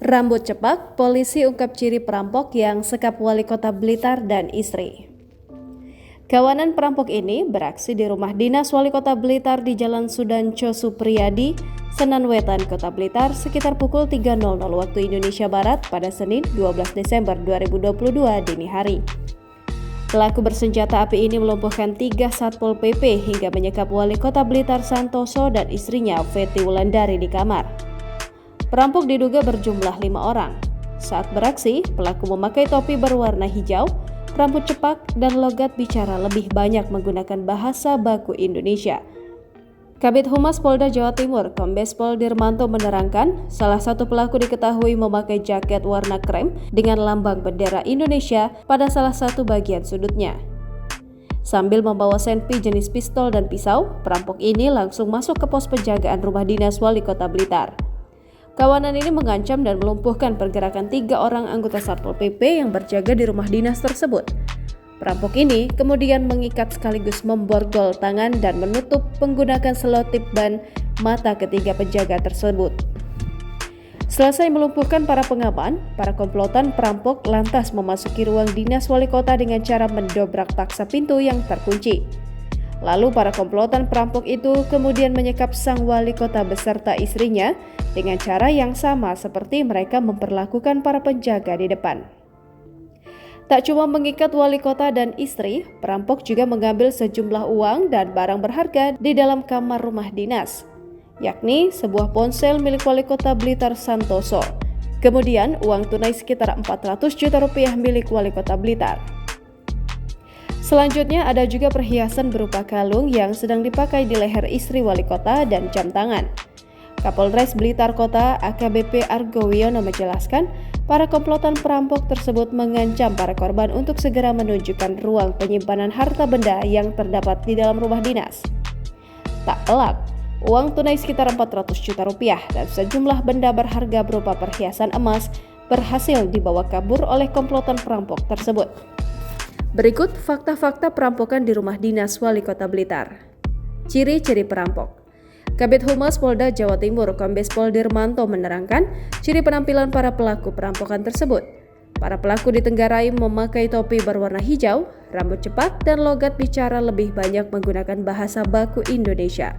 Rambut cepak, polisi ungkap ciri perampok yang sekap wali kota Blitar dan istri. Kawanan perampok ini beraksi di rumah dinas wali kota Blitar di Jalan Sudanco Supriyadi, Senen Wetan, Kota Blitar sekitar pukul 3.00 waktu Indonesia Barat pada Senin 12 Desember 2022 dini hari. Pelaku bersenjata api ini melumpuhkan 3 Satpol PP hingga menyekap wali kota Blitar Santoso dan istrinya Feti Wulandari di kamar. Perampok diduga berjumlah 5 orang. Saat beraksi, pelaku memakai topi berwarna hijau, rambut cepak, dan logat bicara lebih banyak menggunakan bahasa baku Indonesia. Kabid Humas Polda Jawa Timur, Kombes Pol Dirmanto menerangkan, salah satu pelaku diketahui memakai jaket warna krem dengan lambang bendera Indonesia pada salah satu bagian sudutnya. Sambil membawa senpi jenis pistol dan pisau, perampok ini langsung masuk ke pos penjagaan rumah dinas wali kota Blitar. Kawanan ini mengancam dan melumpuhkan pergerakan 3 orang anggota Satpol PP yang berjaga di rumah dinas tersebut. Perampok ini kemudian mengikat sekaligus memborgol tangan dan menutup menggunakan selotip ban mata ketiga penjaga tersebut. Selesai melumpuhkan para pengaman, para komplotan perampok lantas memasuki ruang dinas wali kota dengan cara mendobrak paksa pintu yang terkunci. Lalu para komplotan perampok itu kemudian menyekap sang wali kota beserta istrinya dengan cara yang sama seperti mereka memperlakukan para penjaga di depan. Tak cuma mengikat wali kota dan istri, perampok juga mengambil sejumlah uang dan barang berharga di dalam kamar rumah dinas, yakni sebuah ponsel milik wali kota Blitar Santoso. Kemudian uang tunai sekitar 400 juta rupiah milik wali kota Blitar. Selanjutnya ada juga perhiasan berupa kalung yang sedang dipakai di leher istri wali kota dan jam tangan. Kapolres Blitar Kota AKBP Argo Wiono menjelaskan, para komplotan perampok tersebut mengancam para korban untuk segera menunjukkan ruang penyimpanan harta benda yang terdapat di dalam rumah dinas. Tak pelak, uang tunai sekitar 400 juta rupiah dan sejumlah benda berharga berupa perhiasan emas berhasil dibawa kabur oleh komplotan perampok tersebut. Berikut fakta-fakta perampokan di rumah dinas wali kota Blitar. Ciri-ciri perampok. Kabid Humas Polda Jawa Timur, Kombes Pol Dirmanto menerangkan ciri penampilan para pelaku perampokan tersebut. Para pelaku ditenggarai memakai topi berwarna hijau, rambut cepak, dan logat bicara lebih banyak menggunakan bahasa baku Indonesia.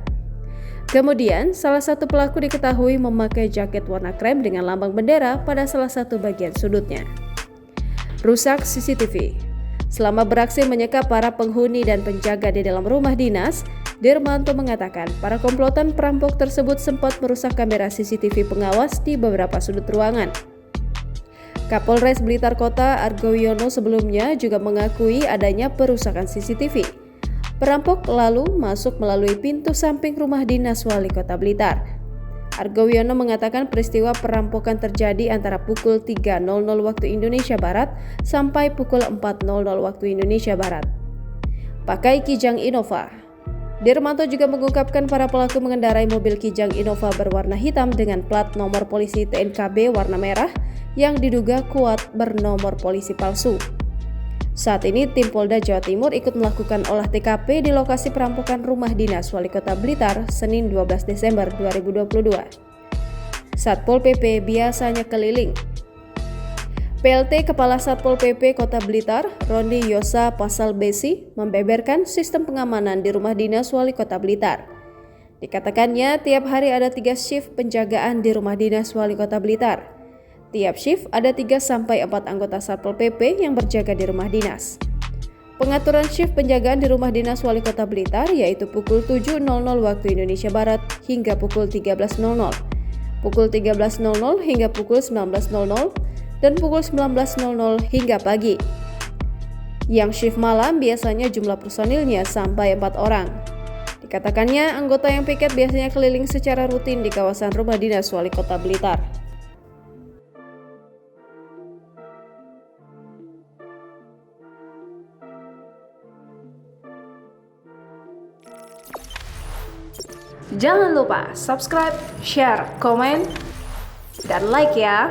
Kemudian, salah satu pelaku diketahui memakai jaket warna krem dengan lambang bendera pada salah satu bagian sudutnya. Rusak CCTV. Selama beraksi menyekap para penghuni dan penjaga di dalam rumah dinas, Dirmanto mengatakan para komplotan perampok tersebut sempat merusak kamera CCTV pengawas di beberapa sudut ruangan. Kapolres Blitar Kota Argo Wiono sebelumnya juga mengakui adanya perusakan CCTV. Perampok lalu masuk melalui pintu samping rumah dinas wali kota Blitar. Argo Wiono mengatakan peristiwa perampokan terjadi antara pukul 3.00 waktu Indonesia Barat sampai pukul 4.00 waktu Indonesia Barat. Pakai Kijang Innova. Dirmanto juga mengungkapkan para pelaku mengendarai mobil Kijang Innova berwarna hitam dengan plat nomor polisi TNKB warna merah yang diduga kuat bernomor polisi palsu. Saat ini tim Polda Jawa Timur ikut melakukan olah TKP di lokasi perampokan rumah dinas wali kota Blitar Senin 12 Desember 2022. Satpol PP biasanya keliling. PLT Kepala Satpol PP Kota Blitar, Rondi Yosa Pasal Besi, membeberkan sistem pengamanan di rumah dinas wali kota Blitar. Dikatakannya tiap hari ada 3 shift penjagaan di rumah dinas wali kota Blitar. Tiap shift ada 3-4 anggota Satpol PP yang berjaga di rumah dinas. Pengaturan shift penjagaan di rumah dinas wali kota Blitar yaitu pukul 7.00 waktu Indonesia Barat hingga pukul 13.00, pukul 13.00 hingga pukul 19.00, dan pukul 19.00 hingga pagi. Yang shift malam biasanya jumlah personilnya sampai 4 orang. Dikatakannya anggota yang piket biasanya keliling secara rutin di kawasan rumah dinas wali kota Blitar. Jangan lupa subscribe, share, komen, dan like ya!